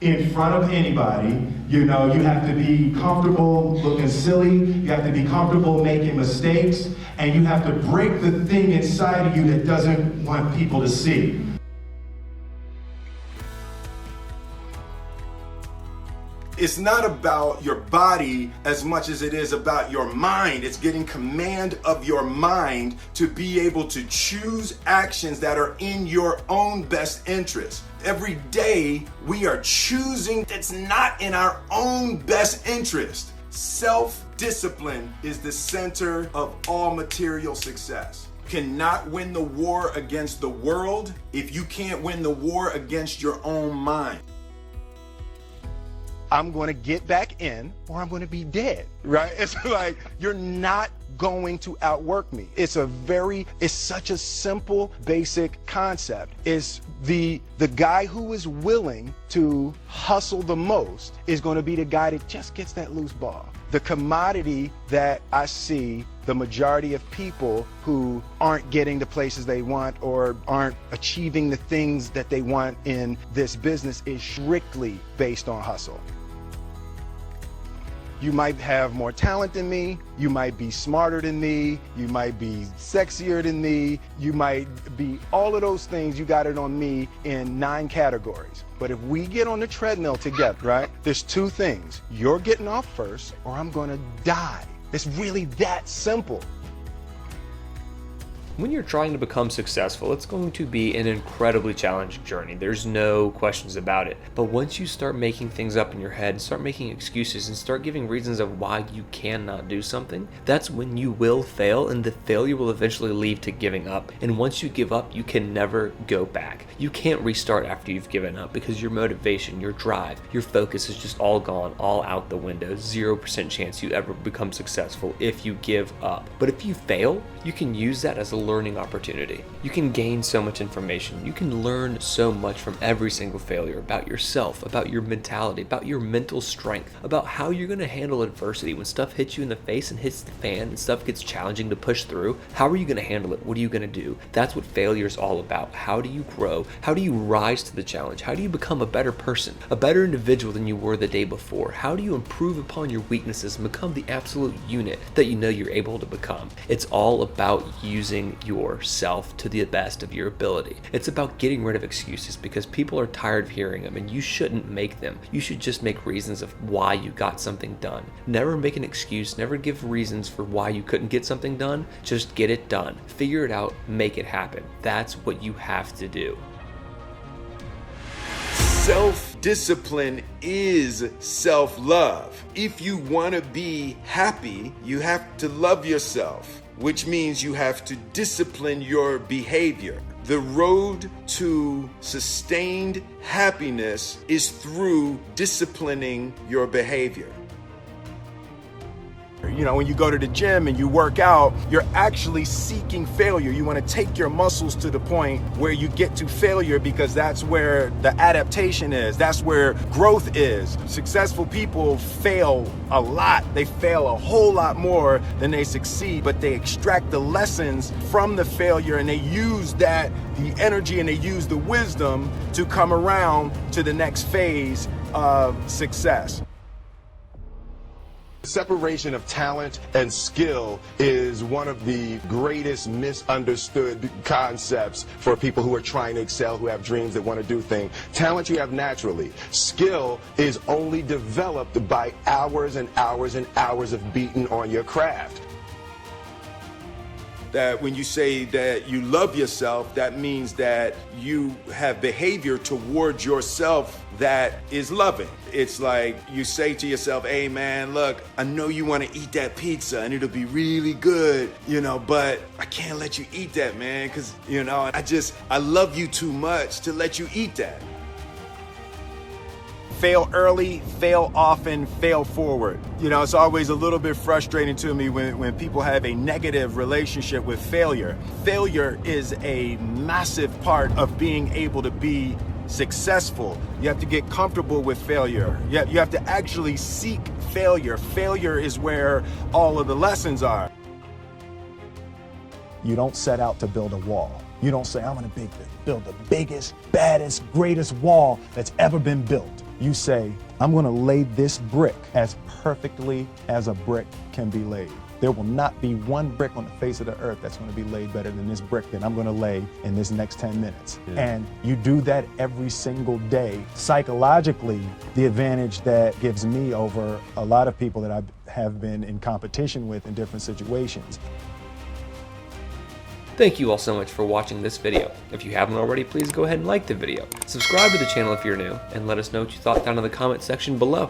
in front of anybody. You know, you have to be comfortable looking silly, you have to be comfortable making mistakes, and you have to break the thing inside of you that doesn't want people to see. It's not about your body as much as it is about your mind. It's getting command of your mind to be able to choose actions that are in your own best interest. Every day we are choosing that's not in our own best interest. Self-discipline is the center of all material success. You cannot win the war against the world if you can't win the war against your own mind. I'm going to get back in or I'm going to be dead, right? It's like, you're not going to outwork me. It's such a simple, basic concept. It's the guy who is willing to hustle the most is going to be the guy that just gets that loose ball. The commodity that I see the majority of people who aren't getting the places they want or aren't achieving the things that they want in this business is strictly based on hustle. You might have more talent than me, you might be smarter than me, you might be sexier than me, you might be all of those things. You got it on me in 9 categories. But if we get on the treadmill together, right, there's 2 things. You're getting off first or I'm gonna die. It's really that simple. When you're trying to become successful, it's going to be an incredibly challenging journey. There's no questions about it. But once you start making things up in your head, start making excuses, and start giving reasons of why you cannot do something, that's when you will fail, and the failure will eventually lead to giving up. And once you give up, you can never go back. You can't restart after you've given up because your motivation, your drive, your focus is just all gone, all out the window. 0% chance you ever become successful if you give up. But if you fail, you can use that as a learning opportunity. You can gain so much information. You can learn so much from every single failure about yourself, about your mentality, about your mental strength, about how you're going to handle adversity when stuff hits you in the face and hits the fan and stuff gets challenging to push through. How are you going to handle it? What are you going to do? That's what failure is all about. How do you grow? How do you rise to the challenge? How do you become a better person, a better individual than you were the day before? How do you improve upon your weaknesses and become the absolute unit that you know you're able to become? It's all about using yourself to the best of your ability. It's about getting rid of excuses because people are tired of hearing them, and you shouldn't make them. You should just make reasons of why you got something done. Never make an excuse, never give reasons for why you couldn't get something done. Just get it done. Figure it out, make it happen. That's what you have to do. Self-discipline is self-love. If you want to be happy, you have to love yourself, which means you have to discipline your behavior. The road to sustained happiness is through disciplining your behavior. You know, when you go to the gym and you work out, you're actually seeking failure. You want to take your muscles to the point where you get to failure because that's where the adaptation is. That's where growth is. Successful people fail a lot. They fail a whole lot more than they succeed, but they extract the lessons from the failure and they use that, the energy, and they use the wisdom to come around to the next phase of success. The separation of talent and skill is one of the greatest misunderstood concepts for people who are trying to excel, who have dreams that want to do things. Talent you have naturally. Skill is only developed by hours and hours and hours of beating on your craft. That when you say that you love yourself, that means that you have behavior towards yourself that is loving. It's like you say to yourself, hey man, look, I know you want to eat that pizza and it'll be really good, you know, but I can't let you eat that, man, because, you know, I love you too much to let you eat that. Fail early, fail often, fail forward. You know, it's always a little bit frustrating to me when people have a negative relationship with failure. Failure is a massive part of being able to be successful. You have to get comfortable with failure. You have to actually seek failure. Failure is where all of the lessons are. You don't set out to build a wall. You don't say, I'm gonna build the biggest, baddest, greatest wall that's ever been built. you say, I'm going to lay this brick as perfectly as a brick can be laid. There will not be one brick on the face of the earth that's going to be laid better than this brick that I'm going to lay in this next 10 minutes. And you do that every single day. Psychologically, the advantage that gives me over a lot of people that I have been in competition with in different situations. Thank you all so much for watching this video. If you haven't already, please go ahead and like the video. Subscribe to the channel if you're new, and let us know what you thought down in the comment section below.